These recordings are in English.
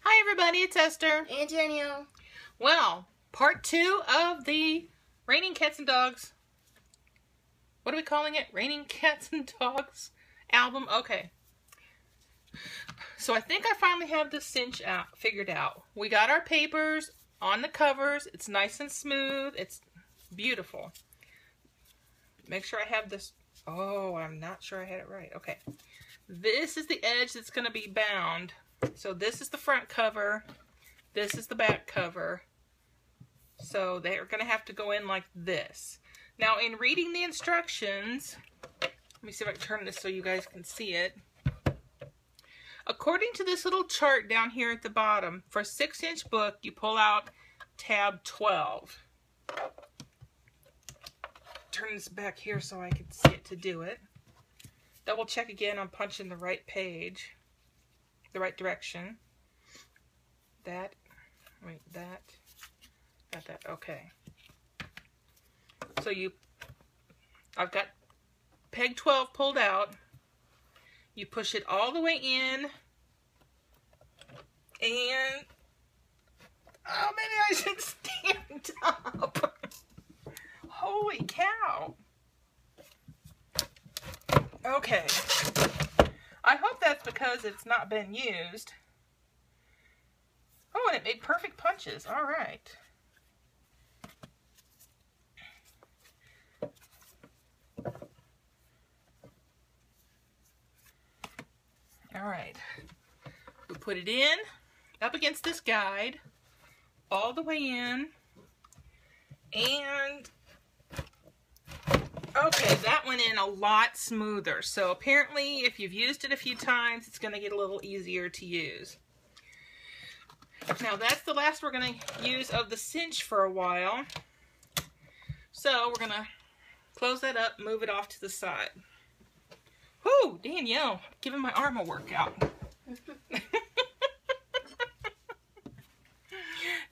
Hi everybody, it's Esther. And Danielle. Well, part 2 of the Raining Cats and Dogs. What are we calling it? Raining Cats and Dogs album? Okay. So I think I finally have the cinch figured out. We got our papers on the covers. It's nice and smooth. It's beautiful. Make sure I have this. Oh, I'm not sure I had it right. Okay. This is the edge that's going to be bound. So this is the front cover. This is the back cover. So they're going to have to go in like this. Now in reading the instructions, let me see if I can turn this so you guys can see it. According to this little chart down here at the bottom, for a 6-inch book, you pull out tab 12. Turn this back here so I can see it to do it. Double check again on punching the right page, the right direction. That, wait, that, okay. So I've got peg 12 pulled out. You push it all the way in, and, oh, maybe I should stand up. Holy cow. Okay. I hope that's because it's not been used. Oh, and it made perfect punches. All right. All right. We put it in, up against this guide, all the way in, and okay, that went in a lot smoother. So apparently, if you've used it a few times, it's going to get a little easier to use. Now that's the last we're going to use of the cinch for a while. So we're going to close that up, move it off to the side. Whoo, Danielle, giving my arm a workout.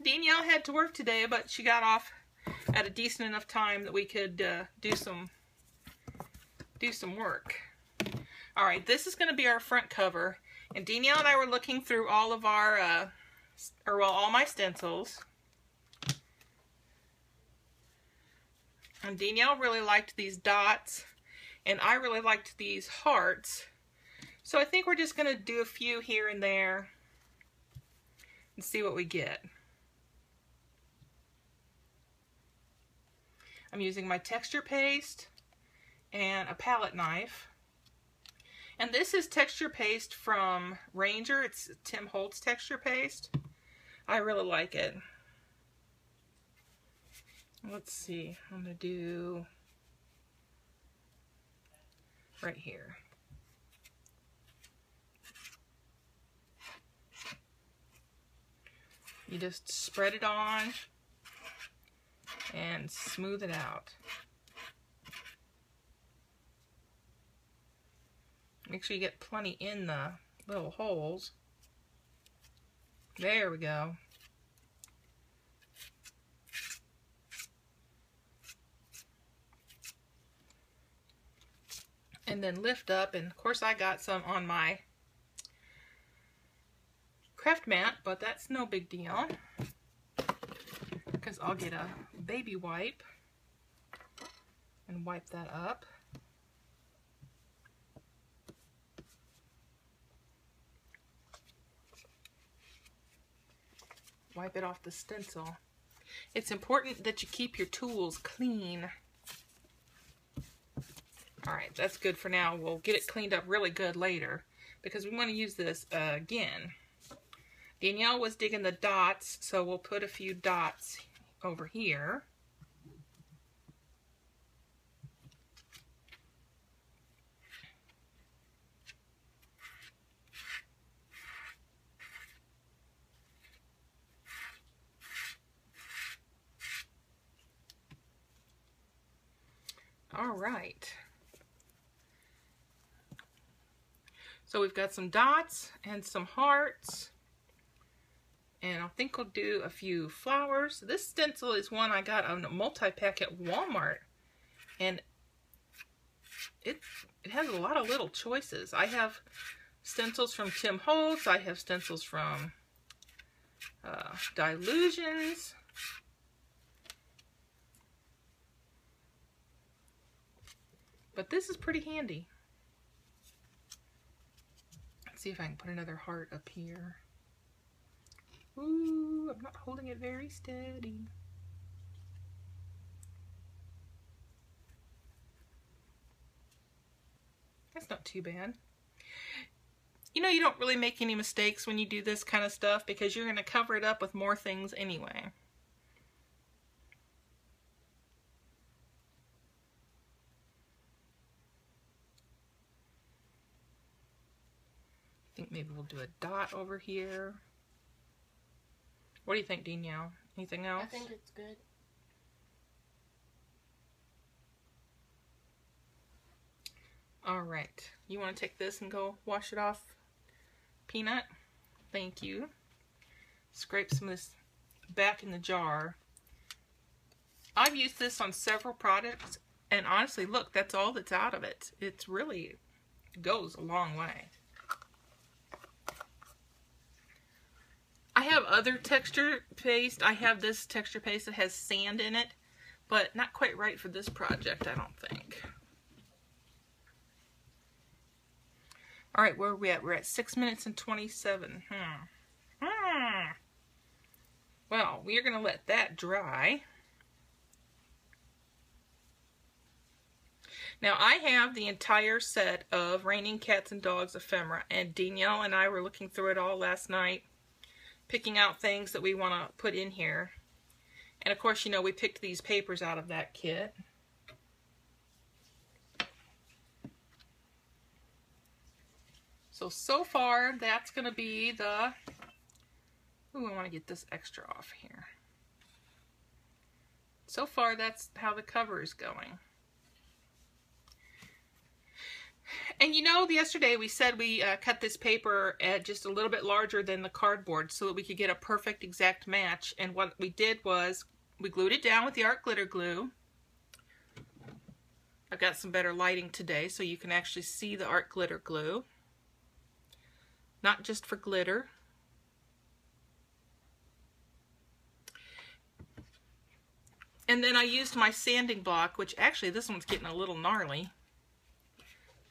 Danielle had to work today, but she got off at a decent enough time that we could do some work. All right, this is going to be our front cover, and Danielle and I were looking through all of our, all my stencils. And Danielle really liked these dots, and I really liked these hearts. So I think we're just going to do a few here and there and see what we get. I'm using my texture paste and a palette knife. And this is texture paste from Ranger. It's Tim Holtz texture paste. I really like it. Let's see. I'm going to do right here. You just spread it on and smooth it out. Make sure you get plenty in the little holes. There we go. And then lift up, and of course I got some on my craft mat, but that's no big deal because I'll get a baby wipe and wipe that up. Wipe it off the stencil. It's important that you keep your tools clean. Alright, that's good for now. We'll get it cleaned up really good later because we want to use this again. Danielle was digging the dots, so we'll put a few dots over here. All right. So we've got some dots and some hearts. And I think we'll do a few flowers. This stencil is one I got on a multi-pack at Walmart. And it has a lot of little choices. I have stencils from Tim Holtz. I have stencils from Dylusions. But this is pretty handy. Let's see if I can put another heart up here. Ooh, I'm not holding it very steady. That's not too bad. You know, you don't really make any mistakes when you do this kind of stuff because you're going to cover it up with more things anyway. I think maybe we'll do a dot over here. What do you think, Danielle? Anything else? I think it's good. All right. You want to take this and go wash it off, Peanut? Thank you. Scrape some of this back in the jar. I've used this on several products, and honestly, look, that's all that's out of it. It's really goes a long way. I have other texture paste. I have this texture paste that has sand in it, but not quite right for this project, I don't think. All right, where are we at? We're at 6 minutes and 27. Well, we are going to let that dry. Now, I have the entire set of Raining Cats and Dogs ephemera, and Danielle and I were looking through it all last night, picking out things that we want to put in here. And of course, you know, we picked these papers out of that kit. So far, that's going to be the... Ooh, I want to get this extra off here. So far, that's how the cover is going. And you know, yesterday we said we cut this paper at just a little bit larger than the cardboard so that we could get a perfect exact match. And what we did was we glued it down with the art glitter glue. I've got some better lighting today so you can actually see the art glitter glue. Not just for glitter. And then I used my sanding block, which actually this one's getting a little gnarly,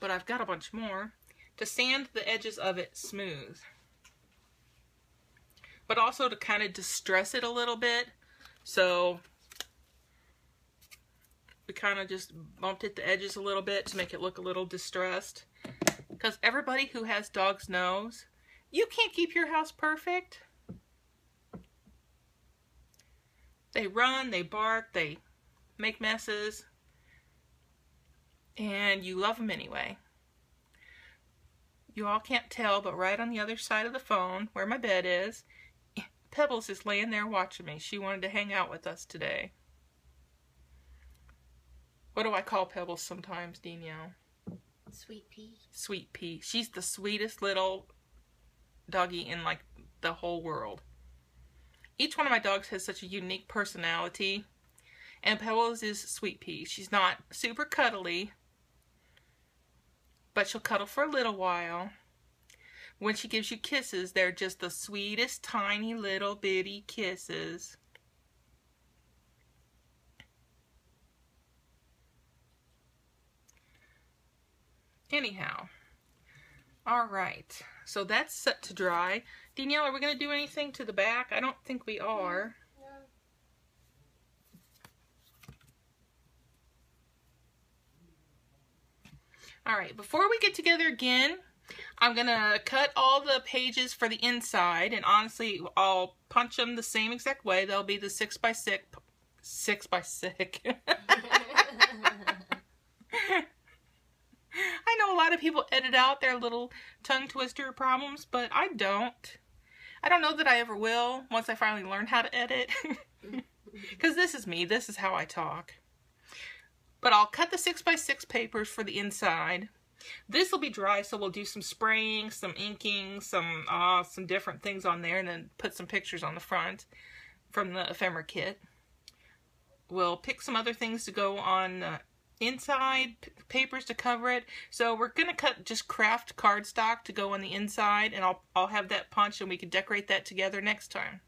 but I've got a bunch more, to sand the edges of it smooth. But also to kind of distress it a little bit. So we kind of just bumped at the edges a little bit to make it look a little distressed. Because everybody who has dogs knows you can't keep your house perfect. They run, they bark, they make messes, and you love them anyway. You all can't tell, but right on the other side of the phone, where my bed is, Pebbles is laying there watching me. She wanted to hang out with us today. What do I call Pebbles sometimes, Danielle? Sweet pea. Sweet pea. She's the sweetest little doggy in like the whole world. Each one of my dogs has such a unique personality, and Pebbles is Sweet Pea. She's not super cuddly, but she'll cuddle for a little while. When she gives you kisses, they're just the sweetest, tiny little bitty kisses. Anyhow, all right, so that's set to dry. Danielle, are we going to do anything to the back? I don't think we are. No. All right, before we get together again, I'm going to cut all the pages for the inside, and honestly, I'll punch them the same exact way. They'll be the 6x6. 6x6. I know a lot of people edit out their little tongue twister problems, but I don't. I don't know that I ever will once I finally learn how to edit. Because this is me. This is how I talk. But I'll cut the 6x6 papers for the inside. This will be dry, so we'll do some spraying, some inking, some different things on there, and then put some pictures on the front from the ephemera kit. We'll pick some other things to go on inside, papers to cover it. So we're going to cut just craft cardstock to go on the inside, and I'll have that punched and we can decorate that together next time.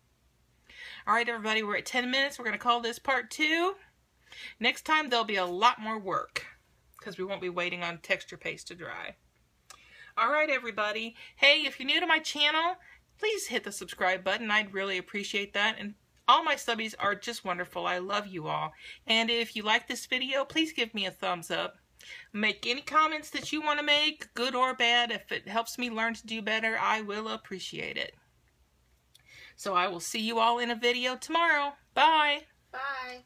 All right, everybody, we're at 10 minutes. We're going to call this part 2. Next time, there'll be a lot more work because we won't be waiting on texture paste to dry. All right, everybody. Hey, if you're new to my channel, please hit the subscribe button. I'd really appreciate that. And all my subbies are just wonderful. I love you all. And if you like this video, please give me a thumbs up. Make any comments that you want to make, good or bad. If it helps me learn to do better, I will appreciate it. So I will see you all in a video tomorrow. Bye. Bye.